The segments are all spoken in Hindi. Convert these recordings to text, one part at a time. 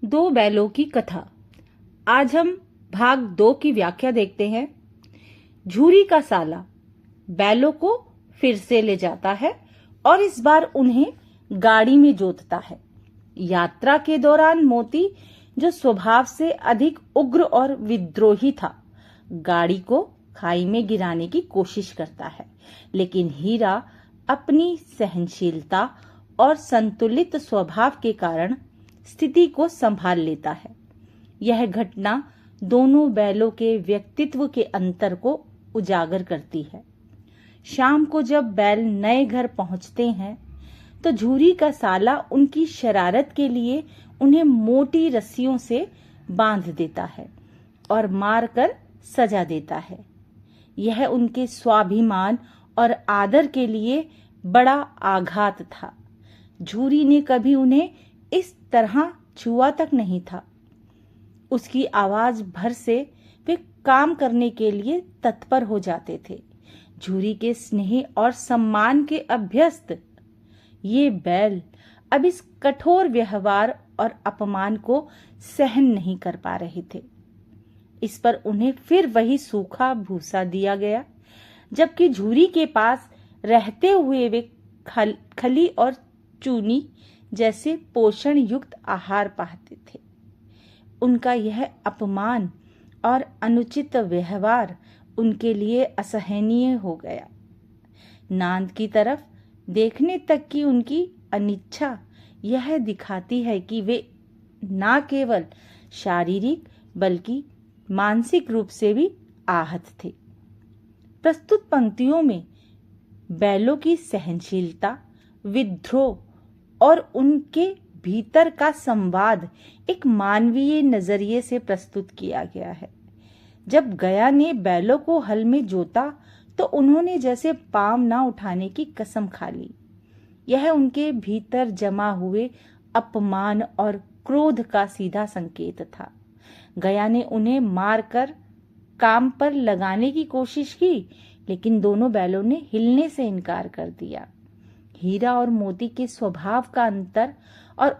दो बैलों की कथा। आज हम भाग 2 की व्याख्या देखते हैं। झूरी का साला बैलों को फिर से ले जाता है और इस बार उन्हें गाड़ी में जोतता है। यात्रा के दौरान मोती, जो स्वभाव से अधिक उग्र और विद्रोही था, गाड़ी को खाई में गिराने की कोशिश करता है, लेकिन हीरा अपनी सहनशीलता और संतुलित स्वभाव के कारण स्थिति को संभाल लेता है। यह घटना दोनों बैलों के व्यक्तित्व के अंतर को उजागर करती है। शाम को जब बैल नए घर पहुंचते हैं तो झूरी का साला उनकी शरारत के लिए उन्हें मोटी रस्सियों से बांध देता है और मारकर सजा देता है। यह उनके स्वाभिमान और आदर के लिए बड़ा आघात था। झूरी ने कभी उन्हें इस तरह छुआ तक नहीं था। उसकी आवाज भर से वे काम करने के लिए तत्पर हो जाते थे। झूरी के स्नेह और सम्मान के अभ्यस्त ये बैल अब इस कठोर व्यवहार और अपमान को सहन नहीं कर पा रहे थे। इस पर उन्हें फिर वही सूखा भूसा दिया गया, जबकि झूरी के पास रहते हुए वे खली और चूनी जैसे पोषण युक्त आहार पाते थे। उनका यह अपमान और अनुचित व्यवहार उनके लिए असहनीय हो गया। नांद की तरफ देखने तक की उनकी अनिच्छा यह दिखाती है कि वे न केवल शारीरिक बल्कि मानसिक रूप से भी आहत थे। प्रस्तुत पंक्तियों में बैलों की सहनशीलता, विद्रोह और उनके भीतर का संवाद एक मानवीय नजरिए से प्रस्तुत किया गया है। जब गया ने बैलों को हल में जोता तो उन्होंने जैसे पांव ना उठाने की कसम खा ली। यह उनके भीतर जमा हुए अपमान और क्रोध का सीधा संकेत था। गया ने उन्हें मारकर काम पर लगाने की कोशिश की, लेकिन दोनों बैलों ने हिलने से इनकार कर दिया। हीरा और मोती के स्वभाव का अंतर और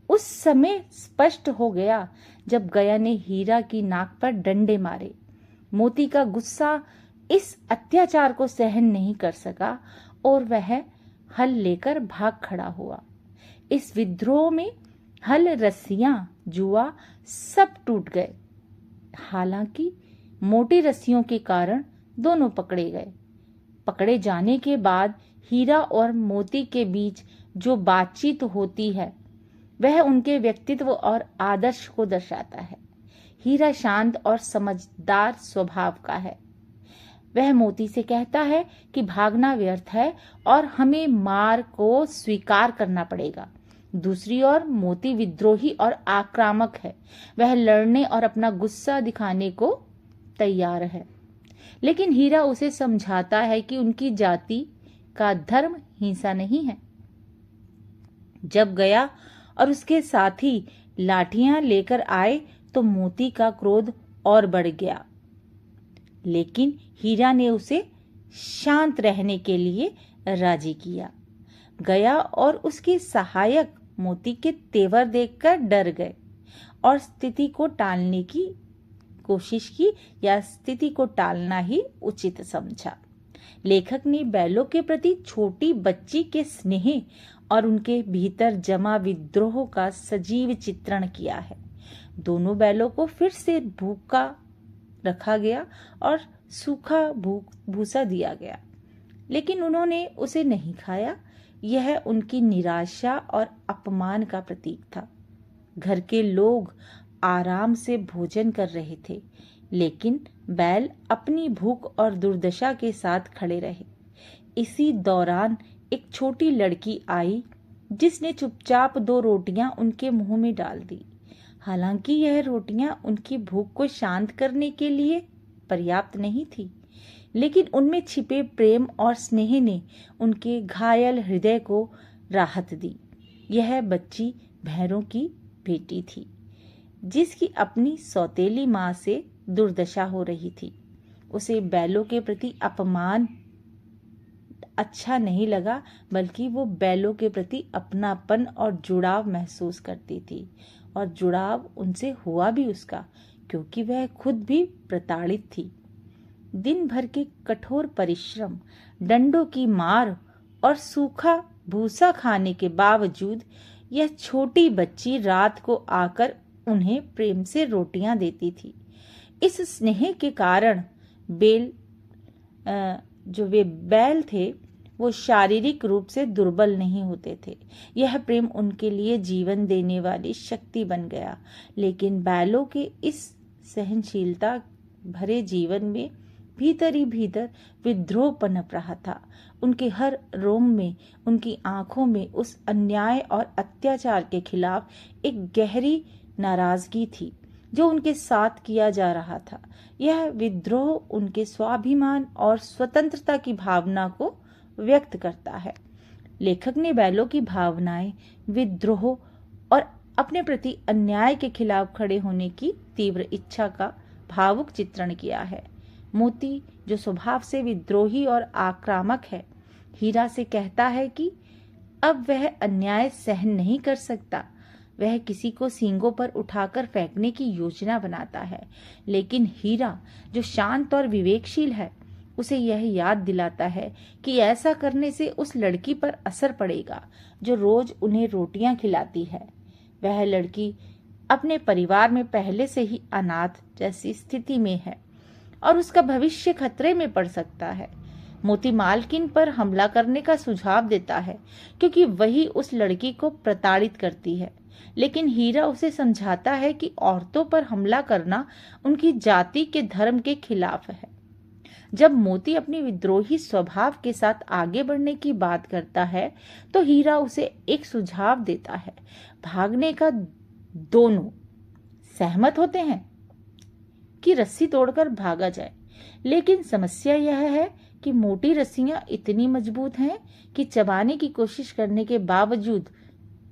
उस समय स्पष्ट हो गया जब गया ने हीरा की नाक पर डंडे मारे। मोती का गुस्सा इस अत्याचार को सहन नहीं कर सका और वह हल लेकर भाग खड़ा हुआ। इस विद्रोह में हल, रस्सियां, जुआ सब टूट गए। हालांकि मोटी रस्सियों के कारण दोनों पकड़े गए। पकड़े जाने के बाद हीरा और मोती के बीच जो बातचीत होती है वह उनके व्यक्तित्व और आदर्श को दर्शाता है। हीरा शांत और समझदार स्वभाव का है। वह मोती से कहता है कि भागना व्यर्थ है और हमें मार को स्वीकार करना पड़ेगा। दूसरी ओर मोती विद्रोही और आक्रामक है। वह लड़ने और अपना गुस्सा दिखाने को तैयार है, लेकिन हीरा उसे समझाता है कि उनकी जाति का धर्म हिंसा नहीं है। जब गया और उसके साथी लाठियां लेकर आए तो मोती का क्रोध और बढ़ गया, लेकिन हीरा ने उसे शांत रहने के लिए राजी किया। गया और उसके सहायक मोती के तेवर देखकर डर गए और स्थिति को टालने की कोशिश की या स्थिति को टालना ही उचित समझा। लेखक ने बैलों के प्रति छोटी बच्ची के स्नेह और उनके भीतर जमा विद्रोह का सजीव चित्रण किया है। दोनों बैलों को फिर से भूखा रखा गया और सूखा भूसा दिया गया, लेकिन उन्होंने उसे नहीं खाया। यह उनकी निराशा और अपमान का प्रतीक था। घर के लोग आराम से भोजन कर रहे थे, लेकिन बैल अपनी भूख और दुर्दशा के साथ खड़े रहे। इसी दौरान एक छोटी लड़की आई जिसने चुपचाप 2 रोटियां उनके मुंह में डाल दी। हालांकि यह रोटियां उनकी भूख को शांत करने के लिए पर्याप्त नहीं थी, लेकिन उनमें छिपे प्रेम और स्नेह ने उनके घायल हृदय को राहत दी। यह बच्ची भैरों की बेटी थी, जिसकी अपनी सौतेली मां से दुर्दशा हो रही थी। उसे बैलों के प्रति अपमान अच्छा नहीं लगा, बल्कि वो बैलों के प्रति अपनापन और जुड़ाव महसूस करती थी। और जुड़ाव उनसे हुआ भी उसका, क्योंकि वह खुद भी प्रताड़ित थी। दिन भर के कठोर परिश्रम, डंडों की मार और सूखा भूसा खाने के बावजूद यह छोटी बच्ची रात को आकर उन्हें प्रेम से रोटियां देती थी। इस स्नेह के कारण जो वे बैल थे वो शारीरिक रूप से दुर्बल नहीं होते थे। यह प्रेम उनके लिए जीवन देने वाली शक्ति बन गया। लेकिन बैलों के इस सहनशीलता भरे जीवन में भीतर ही भीतर विद्रोह पनप रहा था। उनके हर रोम में, उनकी आंखों में उस अन्याय और अत्याचार के खिलाफ एक गहरी नाराजगी थी जो उनके साथ किया जा रहा था। यह विद्रोह उनके स्वाभिमान और स्वतंत्रता की भावना को व्यक्त करता है। लेखक ने बैलों की भावनाएं, विद्रोह और अपने प्रति अन्याय के खिलाफ खड़े होने की तीव्र इच्छा का भावुक चित्रण किया है। मोती, जो स्वभाव से विद्रोही और आक्रामक है, हीरा से कहता है कि अब वह अन्याय सहन नहीं कर सकता। वह किसी को सींगों पर उठाकर फेंकने की योजना बनाता है, लेकिन हीरा, जो शांत और विवेकशील है, उसे यह याद दिलाता है कि ऐसा करने से उस लड़की पर असर पड़ेगा जो रोज उन्हें रोटियां खिलाती है। वह लड़की अपने परिवार में पहले से ही अनाथ जैसी स्थिति में है और उसका भविष्य खतरे में पड़ सकता है। मोती मालकिन पर हमला करने का सुझाव देता है क्योंकि वही उस लड़की को प्रताड़ित करती है, लेकिन हीरा उसे समझाता है कि औरतों पर हमला करना उनकी जाति के धर्म के खिलाफ है। जब मोती अपनी विद्रोही स्वभाव के साथ आगे बढ़ने की बात करता है तो हीरा उसे एक सुझाव देता है, भागने का। दोनों सहमत होते हैं कि रस्सी तोड़कर भागा जाए, लेकिन समस्या यह है कि मोटी रस्सियां इतनी मजबूत हैं कि चबाने की कोशिश करने के बावजूद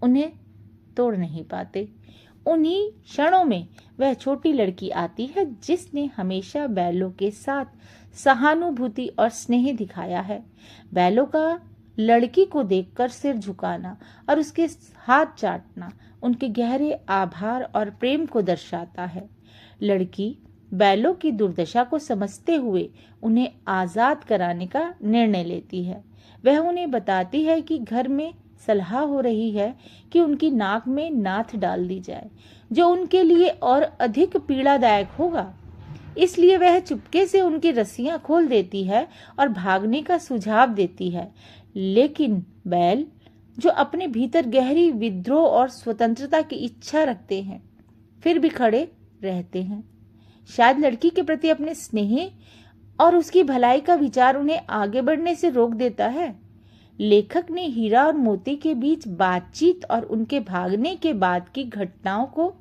उन्हें तोड़ नहीं पाते। उन्हीं क्षणों में वह छोटी लड़की आती है जिसने हमेशा बैलों के साथ सहानुभूति और स्नेह दिखाया है। बैलों का लड़की को देखकर सिर झुकाना और उसके हाथ चाटना उनके गहरे आभार और प्रेम को दर्शाता है। लड़की बैलों की दुर्दशा को समझते हुए उन्हें आजाद कराने का निर्णय लेती है। वह उन्हें बताती है कि घर में सलाह हो रही है कि उनकी नाक में नाथ डाल दी जाए, जो उनके लिए और अधिक पीड़ादायक होगा। इसलिए वह चुपके से उनकी रस्सियां खोल देती है और भागने का सुझाव देती है, लेकिन बैल, जो अपने भीतर गहरी विद्रोह और स्वतंत्रता की इच्छा रखते हैं, फिर भी खड़े रहते हैं। शायद लड़की के प्रति अपने स्नेह और उसकी भलाई का विचार उन्हें आगे बढ़ने से रोक देता है। लेखक ने हीरा और मोती के बीच बातचीत और उनके भागने के बाद की घटनाओं को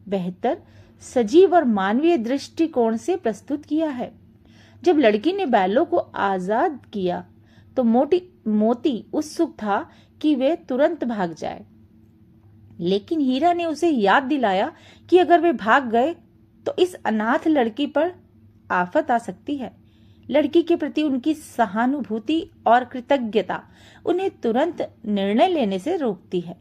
बेहतर, सजीव और मानवीय दृष्टिकोण से प्रस्तुत किया है। जब लड़की ने बैलों को आजाद किया तो मोती उत्सुक था कि वे तुरंत भाग जाए, लेकिन हीरा ने उसे याद दिलाया कि अगर वे भाग गए तो इस अनाथ लड़की पर आफत आ सकती है। लड़की के प्रति उनकी सहानुभूति और कृतज्ञता उन्हें तुरंत निर्णय लेने से रोकती है,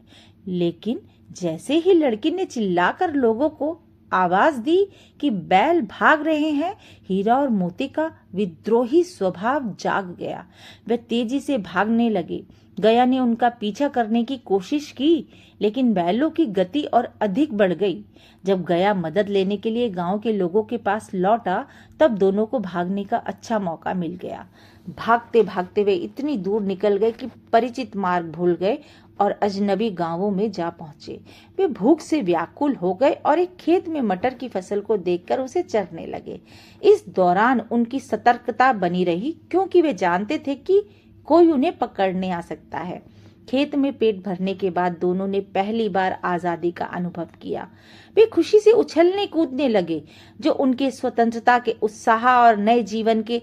लेकिन जैसे ही लड़की ने चिल्लाकर लोगों को आवाज दी कि बैल भाग रहे हैं, हीरा और मोती का विद्रोही स्वभाव जाग गया। वे तेजी से भागने लगे। गया ने उनका पीछा करने की कोशिश की, लेकिन बैलों की गति और अधिक बढ़ गई। जब गया मदद लेने के लिए गांव के लोगों के पास लौटा, तब दोनों को भागने का अच्छा मौका मिल गया। भागते भागते वे इतनी दूर निकल गए कि परिचित मार्ग भूल गए और अजनबी गांवों में जा पहुंचे। वे भूख से व्याकुल हो गए और एक खेत में मटर की फसल को देखकर उसे चरने लगे। इस दौरान उनकी सतर्कता बनी रही, क्योंकि वे जानते थे कि कोई उन्हें पकड़ने आ सकता है। खेत में पेट भरने के बाद दोनों ने पहली बार आजादी का अनुभव किया। वे खुशी से उछलने कूदने लगे, जो उनके स्वतंत्रता के उत्साह और नए जीवन के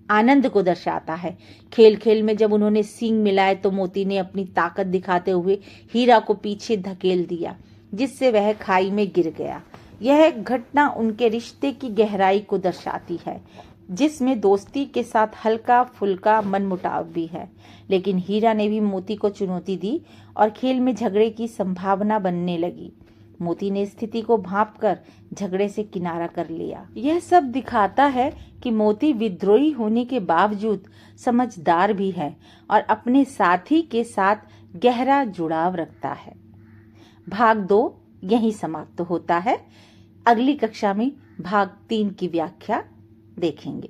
आनंद को दर्शाता है। खेल खेल में जब उन्होंने सींग मिलाए तो मोती ने अपनी ताकत दिखाते हुए हीरा को पीछे धकेल दिया, जिससे वह खाई में गिर गया। यह घटना उनके रिश्ते की गहराई को दर्शाती है, जिसमें दोस्ती के साथ हल्का फुल्का मनमुटाव भी है। लेकिन हीरा ने भी मोती को चुनौती दी और खेल में झगड़े की संभावना बनने लगी। मोती ने स्थिति को भांपकर झगड़े से किनारा कर लिया। यह सब दिखाता है कि मोती विद्रोही होने के बावजूद समझदार भी है और अपने साथी के साथ गहरा जुड़ाव रखता है। भाग 2 यहीं समाप्त होता है। अगली कक्षा में भाग 3 की व्याख्या देखेंगे।